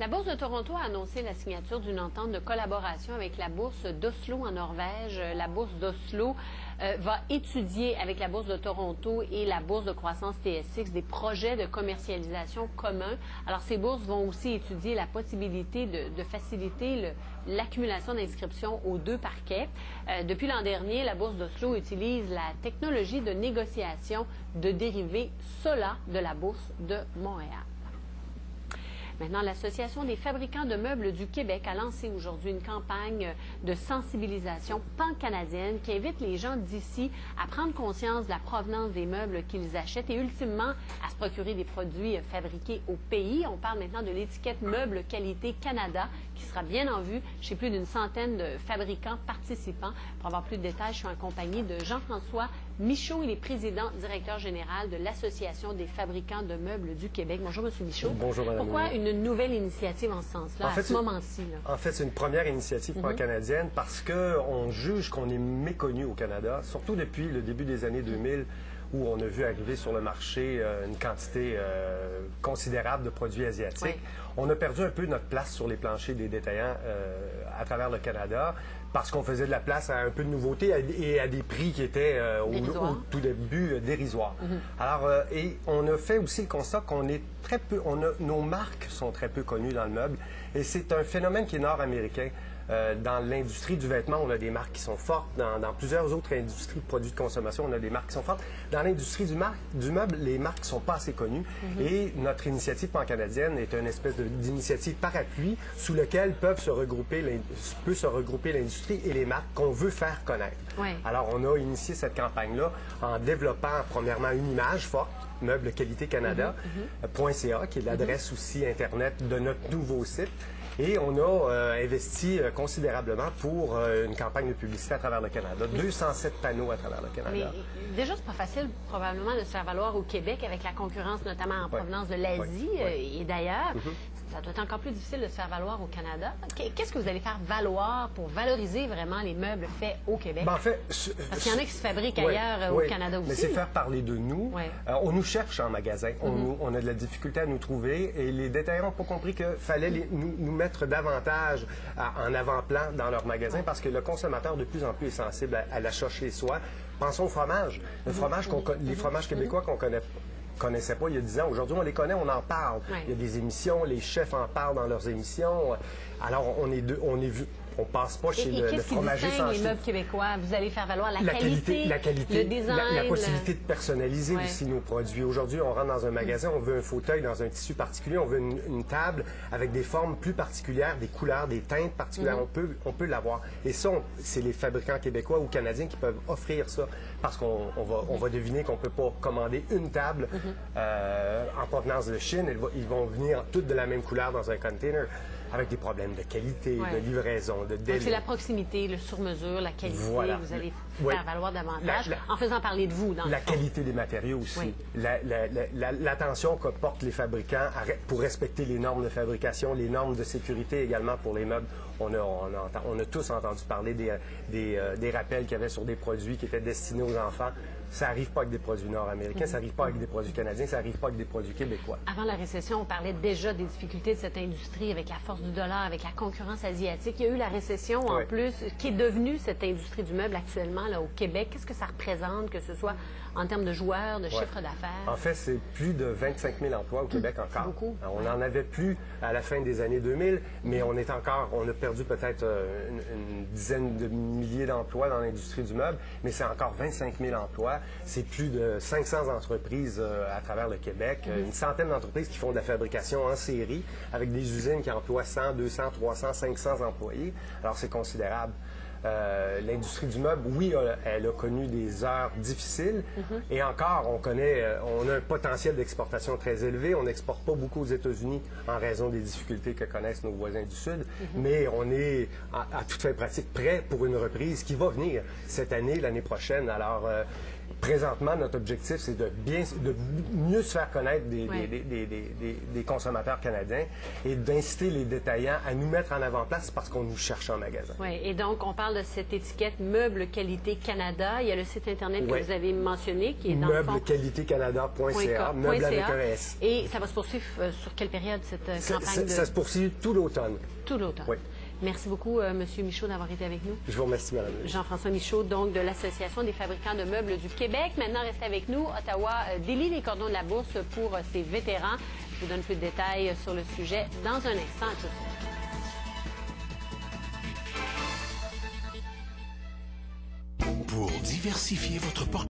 La Bourse de Toronto a annoncé la signature d'une entente de collaboration avec la Bourse d'Oslo en Norvège. La Bourse d'Oslo va étudier avec la Bourse de Toronto et la Bourse de croissance TSX des projets de commercialisation communs. Alors, ces bourses vont aussi étudier la possibilité de faciliter l'accumulation d'inscriptions aux deux parquets. Depuis l'an dernier, la Bourse d'Oslo utilise la technologie de négociation de dérivés SOLA de la Bourse de Montréal. Maintenant, l'Association des fabricants de meubles du Québec a lancé aujourd'hui une campagne de sensibilisation pan-canadienne qui invite les gens d'ici à prendre conscience de la provenance des meubles qu'ils achètent et ultimement à se procurer des produits fabriqués au pays. On parle maintenant de l'étiquette Meubles Qualité Canada qui sera bien en vue chez plus d'une centaine de fabricants participants. Pour avoir plus de détails, je suis en compagnie de Jean-François Michaud. Il est président directeur général de l'Association des fabricants de meubles du Québec. Bonjour, M. Michaud. Bonjour, Mme. Pourquoi une nouvelle initiative en ce sens-là, à ce moment-ci? En fait, c'est une première initiative pan-canadienne parce qu'on juge qu'on est méconnu au Canada, surtout depuis le début des années 2000, où on a vu arriver sur le marché une quantité considérable de produits asiatiques. Oui. On a perdu un peu notre place sur les planchers des détaillants à travers le Canada parce qu'on faisait de la place à un peu de nouveautés et à des prix qui étaient au tout début dérisoires. Alors, et on a fait aussi le constat qu'on est très peu, nos marques sont très peu connues dans le meuble et c'est un phénomène qui est nord-américain. Dans l'industrie du vêtement, on a des marques qui sont fortes. Dans plusieurs autres industries de produits de consommation, on a des marques qui sont fortes. Dans l'industrie du meuble, les marques ne sont pas assez connues. Et notre initiative pan-canadienne est une espèce d'initiative parapluie sous laquelle peut se regrouper l'industrie et les marques qu'on veut faire connaître. Oui. Alors, on a initié cette campagne-là en développant, premièrement, une image forte, Meubles Qualité Canada.ca, qui est l'adresse aussi Internet de notre nouveau site. Et on a investi considérablement pour une campagne de publicité à travers le Canada. 207 panneaux à travers le Canada. Mais déjà, c'est pas facile probablement de se faire valoir au Québec avec la concurrence notamment en provenance de l'Asie et d'ailleurs. Ça doit être encore plus difficile de se faire valoir au Canada. Qu'est-ce que vous allez faire valoir pour valoriser vraiment les meubles faits au Québec? Ben, en fait, parce qu'il y en a qui se fabriquent ailleurs au Canada aussi. Mais c'est faire parler de nous. On nous cherche en magasin. On a de la difficulté à nous trouver et les détaillants n'ont pas compris qu'il fallait nous mettre davantage en avant-plan dans leur magasin parce que le consommateur de plus en plus est sensible à l'achat chez soi. Pensons au fromage. Le fromage les fromages québécois qu'on connaissait pas il y a 10 ans. Aujourd'hui, on les connaît, on en parle. Il y a des émissions, les chefs en parlent dans leurs émissions. Alors, on passe pas chez le fromager sans les meubles québécois? Vous allez faire valoir la qualité, le design, la possibilité de personnaliser aussi nos produits. Aujourd'hui, on rentre dans un magasin, on veut un fauteuil dans un tissu particulier, on veut une table avec des formes plus particulières, des couleurs, des teintes particulières. On peut l'avoir. Et ça, c'est les fabricants québécois ou canadiens qui peuvent offrir ça parce qu'on va deviner qu'on peut pas commander une table en provenance de Chine. Ils vont venir toutes de la même couleur dans un container avec des problèmes de qualité, de livraison, de délai. C'est la proximité, le sur-mesure, la qualité. Voilà. Vous allez faire valoir davantage en faisant parler de vous. La qualité des matériaux aussi. L'attention que portent les fabricants pour respecter les normes de fabrication, les normes de sécurité également pour les meubles. On a tous entendu parler des rappels qu'il y avait sur des produits qui étaient destinés aux enfants. Ça n'arrive pas avec des produits nord-américains, ça n'arrive pas avec des produits canadiens, ça n'arrive pas avec des produits québécois. Avant la récession, on parlait déjà des difficultés de cette industrie avec la force du dollar, avec la concurrence asiatique. Il y a eu la récession en plus, qui est devenue cette industrie du meuble actuellement là, au Québec. Qu'est-ce que ça représente, que ce soit en termes de joueurs, de chiffre d'affaires? En fait, c'est plus de 25 000 emplois au Québec encore. Beaucoup. On n'en avait plus à la fin des années 2000, mais on a perdu peut-être une dizaine de milliers d'emplois dans l'industrie du meuble, mais c'est encore 25 000 emplois. C'est plus de 500 entreprises à travers le Québec, une centaine d'entreprises qui font de la fabrication en série, avec des usines qui emploient 100, 200, 300, 500 employés. Alors, c'est considérable. L'industrie du meuble, oui, elle a connu des heures difficiles et encore, on a un potentiel d'exportation très élevé. On n'exporte pas beaucoup aux États-Unis en raison des difficultés que connaissent nos voisins du Sud, mais on est à toute fin pratique prêt pour une reprise qui va venir cette année, l'année prochaine. Alors, présentement, notre objectif, c'est de mieux se faire connaître des consommateurs canadiens et d'inciter les détaillants à nous mettre en avant-place parce qu'on nous cherche en magasin. Oui, et donc, on parle de cette étiquette Meubles Qualité Canada. Il y a le site Internet que vous avez mentionné, qui est dans le fond... Meublesqualitécanada.ca, meubles avec un S. Et ça va se poursuivre sur quelle période, cette campagne? Ça se poursuit tout l'automne. Tout l'automne. Oui. Merci beaucoup, M. Michaud, d'avoir été avec nous. Je vous remercie, Mme. Jean-François Michaud, donc, de l'Association des fabricants de meubles du Québec. Maintenant, restez avec nous. Ottawa délie les cordons de la bourse pour ses vétérans. Je vous donne plus de détails sur le sujet dans un instant. À tout de suite. Pour diversifier votre portefeuille,